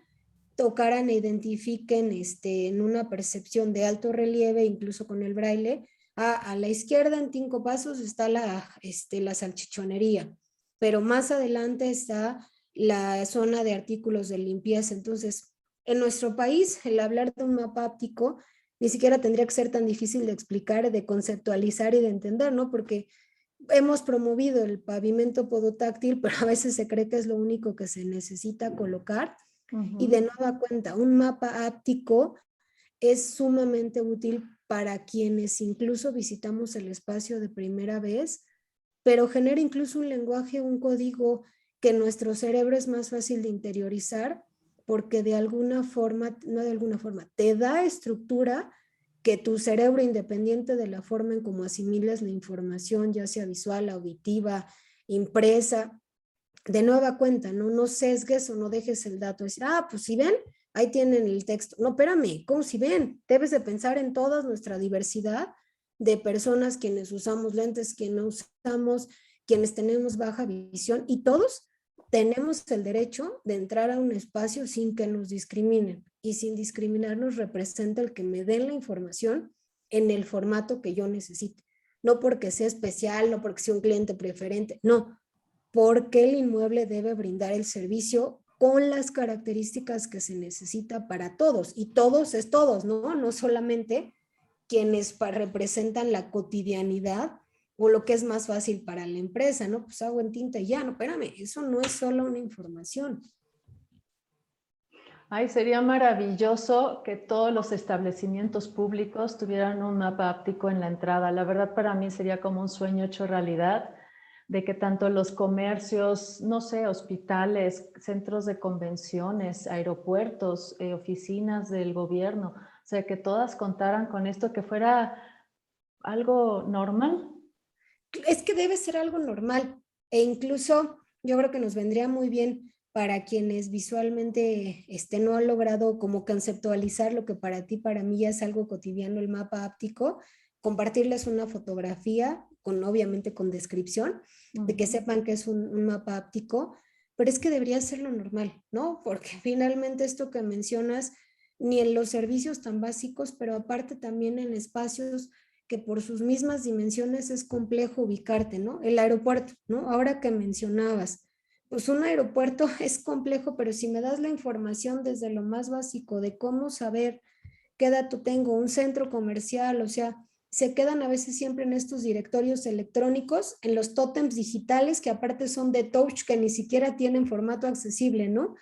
tocaran e identifiquen en una percepción de alto relieve, incluso con el braille, a la izquierda en 5 pasos está la salchichonería, pero más adelante está la zona de artículos de limpieza. Entonces, en nuestro país, el hablar de un mapa áptico ni siquiera tendría que ser tan difícil de explicar, de conceptualizar y de entender, ¿no? Porque hemos promovido el pavimento podotáctil, pero a veces se cree que es lo único que se necesita colocar. Y de nueva cuenta, un mapa áptico es sumamente útil para quienes incluso visitamos el espacio de primera vez, pero genera incluso un lenguaje, un código que nuestro cerebro es más fácil de interiorizar porque de alguna forma, no de alguna forma, te da estructura que tu cerebro, independiente de la forma en cómo asimilas la información, ya sea visual, auditiva, impresa, de nueva cuenta, ¿no? No sesgues o no dejes el dato. Decir, pues si ven, ahí tienen el texto. No, espérame, ¿cómo si ven? Debes de pensar en toda nuestra diversidad de personas, quienes usamos lentes, quienes no usamos, quienes tenemos baja visión y todos tenemos el derecho de entrar a un espacio sin que nos discriminen y sin discriminarnos representa el que me den la información en el formato que yo necesite. No porque sea especial, no porque sea un cliente preferente, no, porque el inmueble debe brindar el servicio con las características que se necesita para todos. Y todos es todos, ¿no? No solamente quienes representan la cotidianidad o lo que es más fácil para la empresa, ¿no? Pues hago en tinta y ya, no, espérame, eso no es solo una información. Ay, sería maravilloso que todos los establecimientos públicos tuvieran un mapa áptico en la entrada. La verdad, para mí sería como un sueño hecho realidad, de que tanto los comercios, no sé, hospitales, centros de convenciones, aeropuertos, oficinas del gobierno, o sea, que todas contaran con esto, que fuera algo normal. Es que debe ser algo normal e incluso yo creo que nos vendría muy bien para quienes visualmente no han logrado como conceptualizar lo que para ti, para mí ya es algo cotidiano, el mapa áptico, compartirles una fotografía, obviamente con descripción, de que sepan que es un mapa áptico, pero es que debería ser lo normal, ¿no? Porque finalmente esto que mencionas, ni en los servicios tan básicos, pero aparte también en espacios que por sus mismas dimensiones es complejo ubicarte, ¿no? El aeropuerto, ¿no? Ahora que mencionabas, pues un aeropuerto es complejo, pero si me das la información desde lo más básico de cómo saber qué dato tengo, un centro comercial, o sea, se quedan a veces siempre en estos directorios electrónicos, en los tótems digitales que aparte son de touch, que ni siquiera tienen formato accesible, ¿no?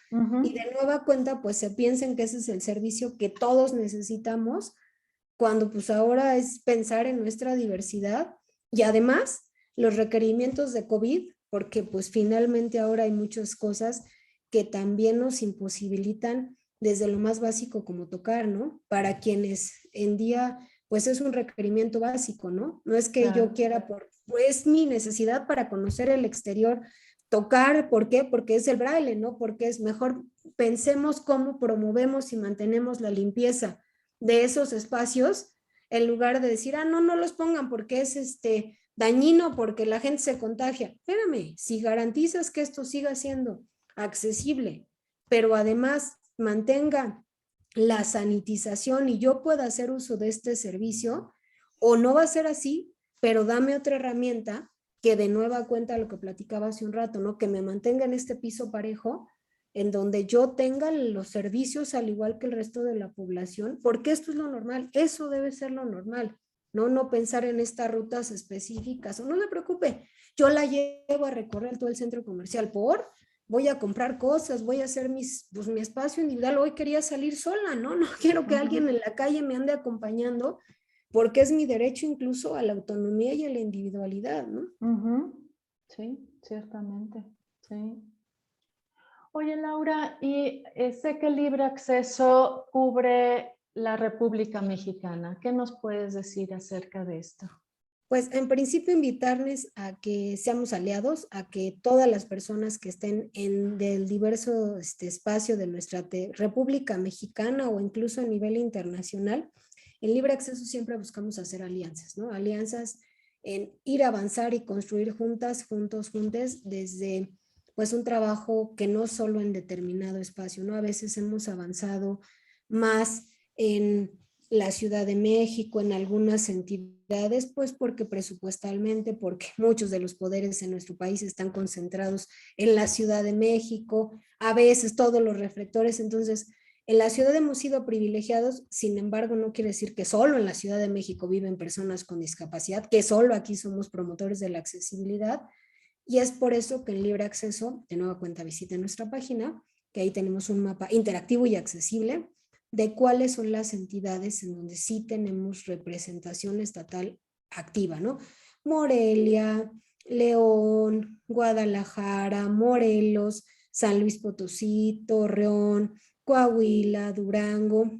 Y de nueva cuenta, pues se piensen que ese es el servicio que todos necesitamos, cuando pues ahora es pensar en nuestra diversidad y además los requerimientos de COVID, porque pues finalmente ahora hay muchas cosas que también nos imposibilitan desde lo más básico como tocar, ¿no? Para quienes en día pues es un requerimiento básico, ¿no? No es que yo quiera pues mi necesidad para conocer el exterior, tocar, ¿por qué? Porque es el braille, ¿no? Porque es mejor pensemos cómo promovemos y mantenemos la limpieza de esos espacios, en lugar de decir, no, no los pongan porque es dañino, porque la gente se contagia. Espérame, si garantizas que esto siga siendo accesible, pero además mantenga la sanitización y yo pueda hacer uso de este servicio, o no va a ser así, pero dame otra herramienta que de nueva cuenta lo que platicaba hace un rato, ¿no? Que me mantenga en este piso parejo, en donde yo tenga los servicios al igual que el resto de la población, porque esto es lo normal, eso debe ser lo normal, no pensar en estas rutas específicas, o no se preocupe, yo la llevo a recorrer todo el centro comercial voy a comprar cosas, voy a hacer mi espacio individual, hoy quería salir sola, no quiero que alguien en la calle me ande acompañando, porque es mi derecho incluso a la autonomía y a la individualidad, ¿no? Sí, ciertamente, sí. Oye, Laura, y sé que el libre acceso cubre la República Mexicana. ¿Qué nos puedes decir acerca de esto? Pues en principio invitarles a que seamos aliados, a que todas las personas que estén en del diverso espacio de nuestra República Mexicana o incluso a nivel internacional, en libre acceso siempre buscamos hacer alianzas, ¿no? Alianzas en ir a avanzar y construir juntas, juntos, juntes, desde pues un trabajo que no solo en determinado espacio, ¿no? A veces hemos avanzado más en la Ciudad de México, en algunas entidades, pues porque presupuestalmente, porque muchos de los poderes en nuestro país están concentrados en la Ciudad de México, a veces todos los reflectores, entonces en la ciudad hemos sido privilegiados, sin embargo no quiere decir que solo en la Ciudad de México viven personas con discapacidad, que solo aquí somos promotores de la accesibilidad, y es por eso que en libre acceso, de nueva cuenta visiten nuestra página, que ahí tenemos un mapa interactivo y accesible de cuáles son las entidades en donde sí tenemos representación estatal activa, ¿no? Morelia, León, Guadalajara, Morelos, San Luis Potosí, Torreón, Coahuila, Durango,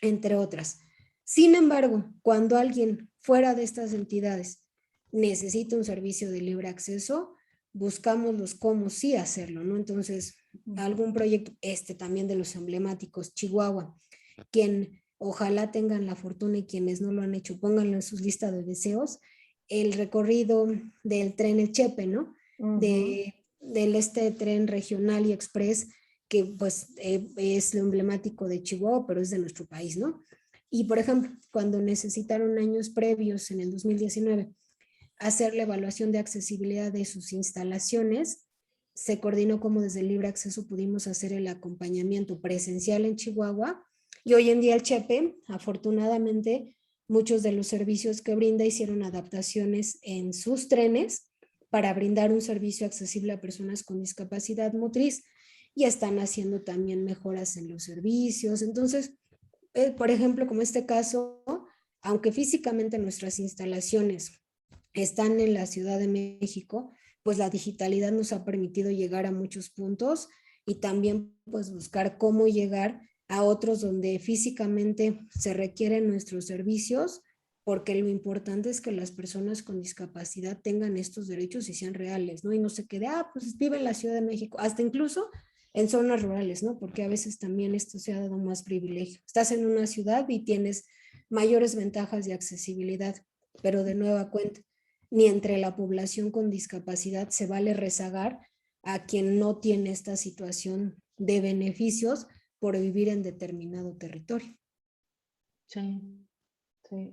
entre otras. Sin embargo, cuando alguien fuera de estas entidades necesita un servicio de libre acceso, buscamos los cómo sí hacerlo, ¿no? Entonces, algún proyecto, también de los emblemáticos, Chihuahua, quien ojalá tengan la fortuna y quienes no lo han hecho, pónganlo en sus listas de deseos, el recorrido del tren El Chepe, ¿no? Del tren regional y express, que pues es lo emblemático de Chihuahua, pero es de nuestro país, ¿no? Y por ejemplo, cuando necesitaron años previos, en el 2019, hacer la evaluación de accesibilidad de sus instalaciones, se coordinó como desde el libre acceso pudimos hacer el acompañamiento presencial en Chihuahua, y hoy en día el Chepe, afortunadamente, muchos de los servicios que brinda hicieron adaptaciones en sus trenes para brindar un servicio accesible a personas con discapacidad motriz. y están haciendo también mejoras en los servicios. Entonces, por ejemplo, como este caso, aunque físicamente nuestras instalaciones están en la Ciudad de México, pues la digitalidad nos ha permitido llegar a muchos puntos y también pues buscar cómo llegar a otros donde físicamente se requieren nuestros servicios, porque lo importante es que las personas con discapacidad tengan estos derechos y sean reales, ¿no? Y no se quede, pues vive en la Ciudad de México, hasta incluso en zonas rurales, ¿no? Porque a veces también esto se ha dado más privilegio. Estás en una ciudad y tienes mayores ventajas de accesibilidad, pero de nueva cuenta, ni entre la población con discapacidad se vale rezagar a quien no tiene esta situación de beneficios por vivir en determinado territorio. Sí, sí.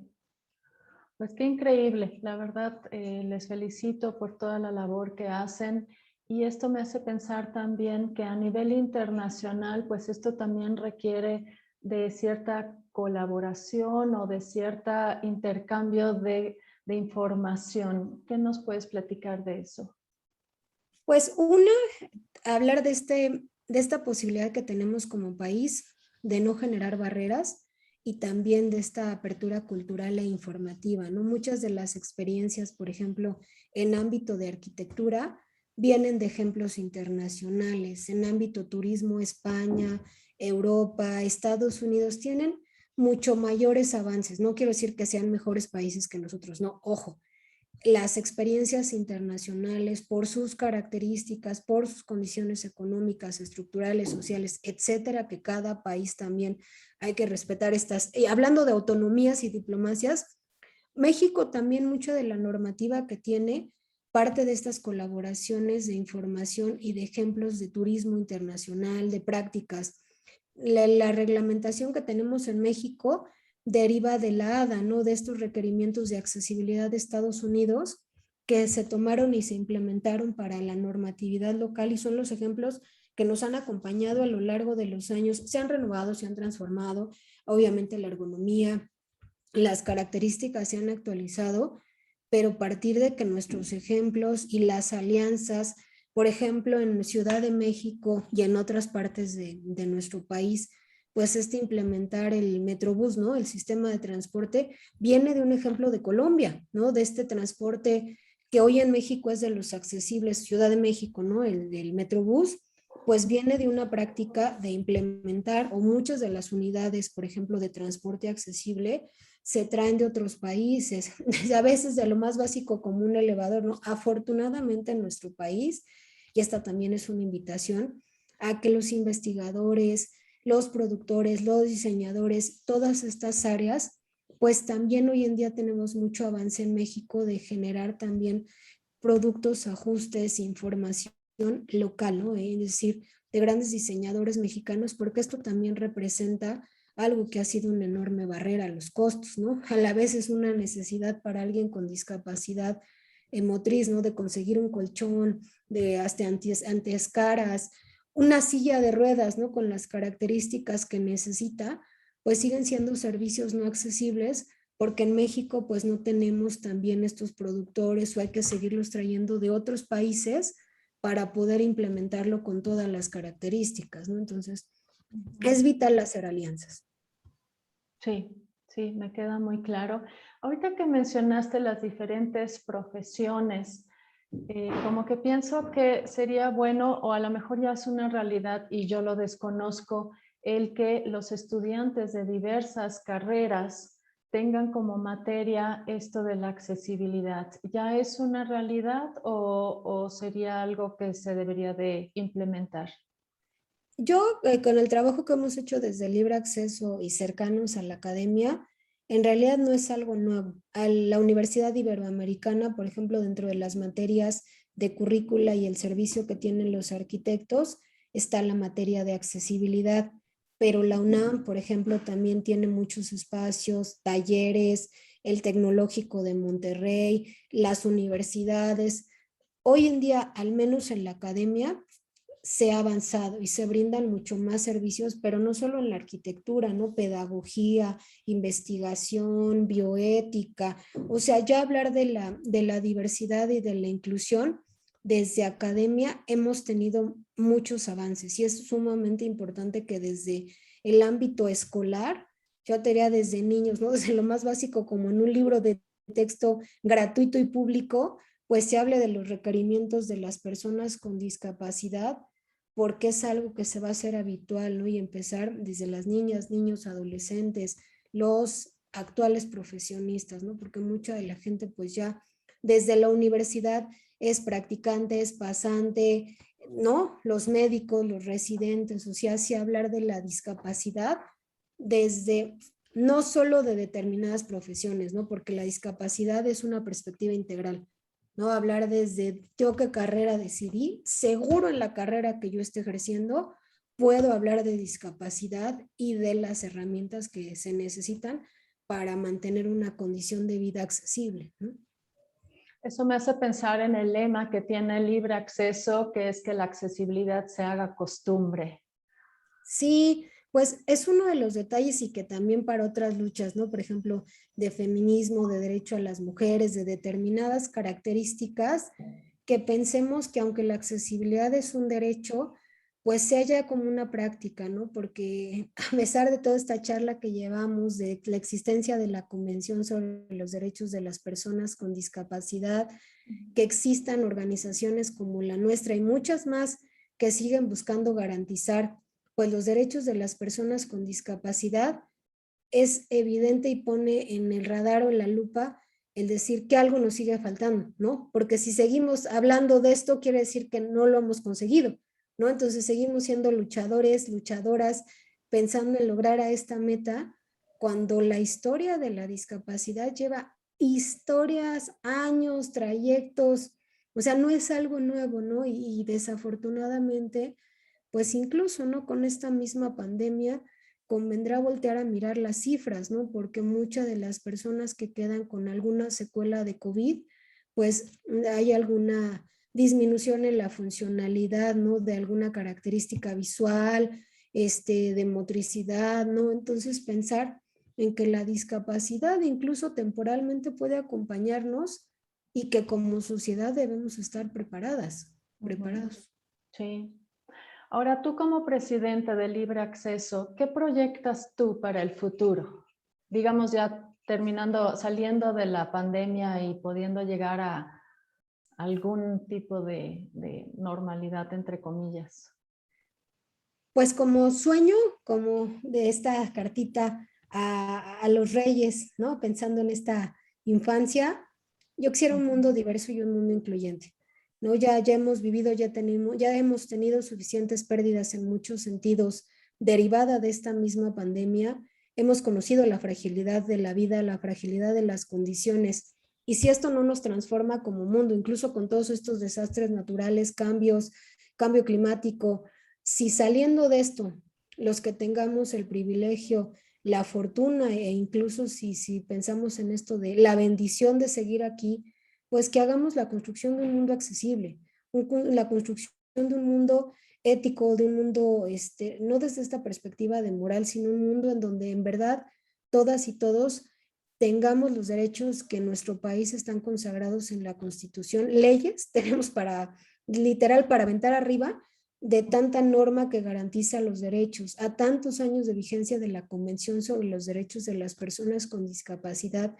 Pues qué increíble, la verdad, les felicito por toda la labor que hacen y esto me hace pensar también que a nivel internacional, pues esto también requiere de cierta colaboración o de cierto intercambio de información. ¿Qué nos puedes platicar de eso? Pues hablar de esta posibilidad que tenemos como país de no generar barreras y también de esta apertura cultural e informativa, ¿no? Muchas de las experiencias, por ejemplo, en ámbito de arquitectura, vienen de ejemplos internacionales. En ámbito turismo, España, Europa, Estados Unidos tienen mucho mayores avances. No quiero decir que sean mejores países que nosotros, no, ojo, las experiencias internacionales por sus características, por sus condiciones económicas, estructurales, sociales, etcétera, que cada país también hay que respetar estas. Y hablando de autonomías y diplomacias, México también mucho de la normativa que tiene parte de estas colaboraciones de información y de ejemplos de turismo internacional, de prácticas. La reglamentación que tenemos en México deriva de la ADA, ¿no? De estos requerimientos de accesibilidad de Estados Unidos que se tomaron y se implementaron para la normatividad local y son los ejemplos que nos han acompañado a lo largo de los años. Se han renovado, se han transformado, obviamente la ergonomía, las características se han actualizado, pero a partir de que nuestros ejemplos y las alianzas, por ejemplo, en Ciudad de México y en otras partes de nuestro país, pues implementar el Metrobús, ¿no? El sistema de transporte viene de un ejemplo de Colombia, ¿no? De este transporte que hoy en México es de los accesibles, Ciudad de México, ¿no? El del Metrobús, pues viene de una práctica de implementar o muchas de las unidades, por ejemplo, de transporte accesible, se traen de otros países, a veces de lo más básico como un elevador, ¿no? Afortunadamente en nuestro país, y esta también es una invitación, a que los investigadores, los productores, los diseñadores, todas estas áreas, pues también hoy en día tenemos mucho avance en México de generar también productos, ajustes, información local, ¿no? Es decir, de grandes diseñadores mexicanos, porque esto también representa algo que ha sido una enorme barrera, los costos, ¿no? A la vez es una necesidad para alguien con discapacidad motriz, ¿no? De conseguir un colchón, de hasta anteescaras, una silla de ruedas, ¿no? Con las características que necesita, pues siguen siendo servicios no accesibles porque en México pues no tenemos también estos productores o hay que seguirlos trayendo de otros países para poder implementarlo con todas las características, ¿no? Entonces, es vital hacer alianzas. Sí, sí, me queda muy claro. Ahorita que mencionaste las diferentes profesiones, como que pienso que sería bueno, o a lo mejor ya es una realidad y yo lo desconozco, el que los estudiantes de diversas carreras tengan como materia esto de la accesibilidad. ¿Ya es una realidad o sería algo que se debería de implementar? Yo, con el trabajo que hemos hecho desde libre acceso y cercanos a la academia, en realidad no es algo nuevo. A la Universidad Iberoamericana, por ejemplo, dentro de las materias de currícula y el servicio que tienen los arquitectos, está la materia de accesibilidad, pero la UNAM, por ejemplo, también tiene muchos espacios, talleres, el Tecnológico de Monterrey, las universidades. Hoy en día, al menos en la academia, se ha avanzado y se brindan mucho más servicios, pero no solo en la arquitectura, ¿no? Pedagogía, investigación, bioética, o sea, ya hablar de la diversidad y de la inclusión desde academia hemos tenido muchos avances y es sumamente importante que desde el ámbito escolar, yo te diría desde niños, ¿no? Desde lo más básico como en un libro de texto gratuito y público, pues se hable de los requerimientos de las personas con discapacidad, porque es algo que se va a hacer habitual, ¿no? Y empezar desde las niñas, niños, adolescentes, los actuales profesionistas, ¿no? Porque mucha de la gente pues ya desde la universidad es practicante, es pasante, ¿no? Los médicos, los residentes, o sea, sí hablar de la discapacidad desde no solo de determinadas profesiones, ¿no? Porque la discapacidad es una perspectiva integral, ¿no? Hablar desde yo qué carrera decidí, seguro en la carrera que yo esté ejerciendo, puedo hablar de discapacidad y de las herramientas que se necesitan para mantener una condición de vida accesible, ¿no? Eso me hace pensar en el lema que tiene el libre acceso, que es que la accesibilidad se haga costumbre. Sí, pues es uno de los detalles y que también para otras luchas, ¿no? Por ejemplo, de feminismo, de derecho a las mujeres, de determinadas características, que pensemos que aunque la accesibilidad es un derecho, pues se haya como una práctica, ¿no? Porque a pesar de toda esta charla que llevamos de la existencia de la Convención sobre los Derechos de las Personas con Discapacidad, que existan organizaciones como la nuestra y muchas más que siguen buscando garantizar pues los derechos de las personas con discapacidad, es evidente y pone en el radar o en la lupa el decir que algo nos sigue faltando, ¿no? Porque si seguimos hablando de esto, quiere decir que no lo hemos conseguido, ¿no? Entonces seguimos siendo luchadores, luchadoras, pensando en lograr a esta meta, cuando la historia de la discapacidad lleva historias, años, trayectos, o sea, no es algo nuevo, ¿no? Y desafortunadamente, pues incluso, ¿no? Con esta misma pandemia, convendrá voltear a mirar las cifras, ¿no? Porque muchas de las personas que quedan con alguna secuela de COVID, pues hay alguna disminución en la funcionalidad, ¿no? De alguna característica visual, de motricidad, ¿no? Entonces pensar en que la discapacidad incluso temporalmente puede acompañarnos y que como sociedad debemos estar preparados. Sí. Ahora, tú como presidente de Libre Acceso, ¿qué proyectas tú para el futuro? Digamos ya terminando, saliendo de la pandemia y pudiendo llegar a algún tipo de normalidad, entre comillas. Pues como sueño, como de esta cartita a los reyes, ¿no? Pensando en esta infancia, yo quisiera un mundo diverso y un mundo incluyente, ¿no? Ya hemos vivido, ya hemos tenido suficientes pérdidas en muchos sentidos derivada de esta misma pandemia. Hemos conocido la fragilidad de la vida, la fragilidad de las condiciones. Y si esto no nos transforma como mundo, incluso con todos estos desastres naturales, cambio climático, si saliendo de esto, los que tengamos el privilegio, la fortuna e incluso si pensamos en esto de la bendición de seguir aquí, pues que hagamos la construcción de un mundo accesible, la construcción de un mundo ético, de un mundo, no desde esta perspectiva de moral, sino un mundo en donde en verdad todas y todos tengamos los derechos que en nuestro país están consagrados en la Constitución, leyes tenemos para, literal, para aventar arriba, de tanta norma que garantiza los derechos, a tantos años de vigencia de la Convención sobre los Derechos de las Personas con Discapacidad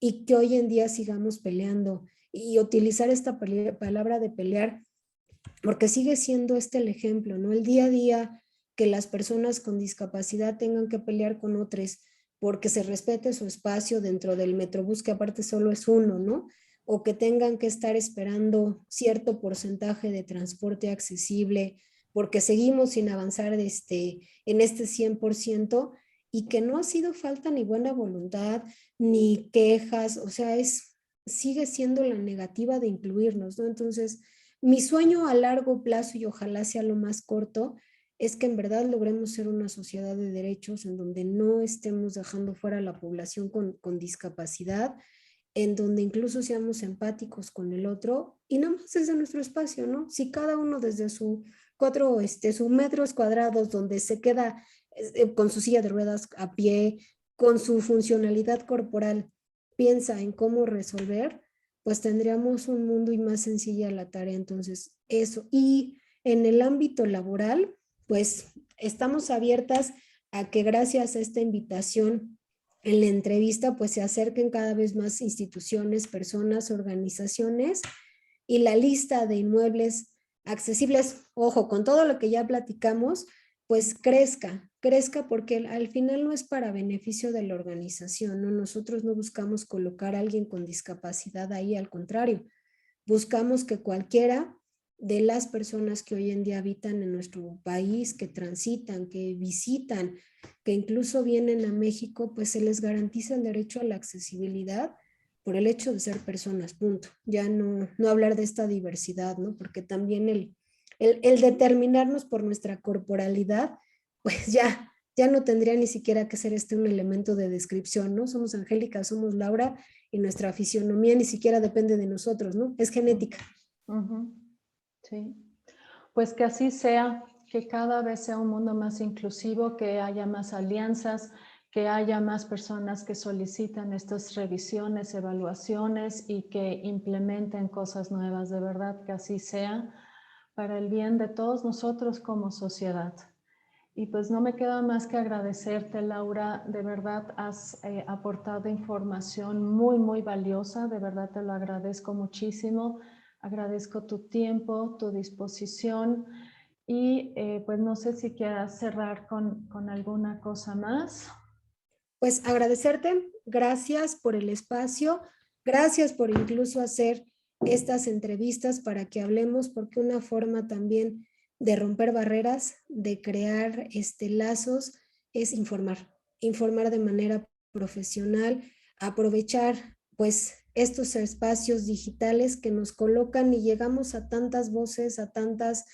y que hoy en día sigamos peleando y utilizar esta palabra de pelear porque sigue siendo el ejemplo, ¿no? El día a día que las personas con discapacidad tengan que pelear con otros porque se respete su espacio dentro del Metrobús, que aparte solo es uno, ¿no? O que tengan que estar esperando cierto porcentaje de transporte accesible porque seguimos sin avanzar en este 100% y que no ha sido falta ni buena voluntad, ni quejas, o sea, sigue siendo la negativa de incluirnos, ¿no? Entonces, mi sueño a largo plazo y ojalá sea lo más corto es que en verdad logremos ser una sociedad de derechos en donde no estemos dejando fuera a la población con discapacidad, en donde incluso seamos empáticos con el otro y no más desde nuestro espacio, ¿no? Si cada uno desde sus metros cuadrados donde se queda con su silla de ruedas a pie, con su funcionalidad corporal, piensa en cómo resolver, pues tendríamos un mundo y más sencilla la tarea. Entonces, eso. Y en el ámbito laboral, pues estamos abiertas a que gracias a esta invitación en la entrevista, pues se acerquen cada vez más instituciones, personas, organizaciones y la lista de inmuebles accesibles, ojo, con todo lo que ya platicamos, pues crezca porque al final no es para beneficio de la organización, ¿no? Nosotros no buscamos colocar a alguien con discapacidad ahí, al contrario, buscamos que cualquiera de las personas que hoy en día habitan en nuestro país, que transitan, que visitan, que incluso vienen a México, pues se les garantiza el derecho a la accesibilidad por el hecho de ser personas, punto. Ya no hablar de esta diversidad, ¿no? Porque también el determinarnos por nuestra corporalidad, pues ya no tendría ni siquiera que ser un elemento de descripción, ¿no? Somos Angélica, somos Laura y nuestra fisionomía ni siquiera depende de nosotros, ¿no? Es genética. Sí, pues que así sea, que cada vez sea un mundo más inclusivo, que haya más alianzas, que haya más personas que solicitan estas revisiones, evaluaciones y que implementen cosas nuevas, de verdad que así sea, para el bien de todos nosotros como sociedad. Y pues no me queda más que agradecerte, Laura, de verdad has aportado información muy, muy valiosa, de verdad te lo agradezco muchísimo, agradezco tu tiempo, tu disposición y pues no sé si quieras cerrar con alguna cosa más. Pues agradecerte, gracias por el espacio, gracias por incluso hacer estas entrevistas para que hablemos, porque una forma también de romper barreras, de crear lazos, es informar de manera profesional, aprovechar pues estos espacios digitales que nos colocan y llegamos a tantas voces, a tantas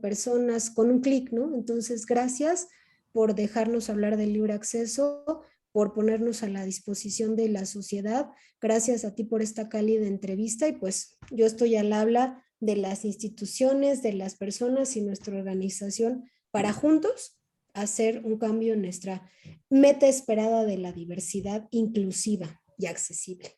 personas con un clic, ¿no? Entonces, gracias por dejarnos hablar del libre acceso, por ponernos a la disposición de la sociedad. Gracias a ti por esta cálida entrevista y pues yo estoy al habla de las instituciones, de las personas y nuestra organización para juntos hacer un cambio en nuestra meta esperada de la diversidad inclusiva y accesible.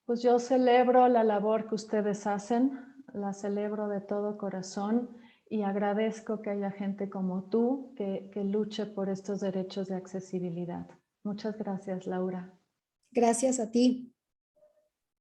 Pues yo celebro la labor que ustedes hacen, la celebro de todo corazón y agradezco que haya gente como tú que luche por estos derechos de accesibilidad. Muchas gracias, Laura. Gracias a ti.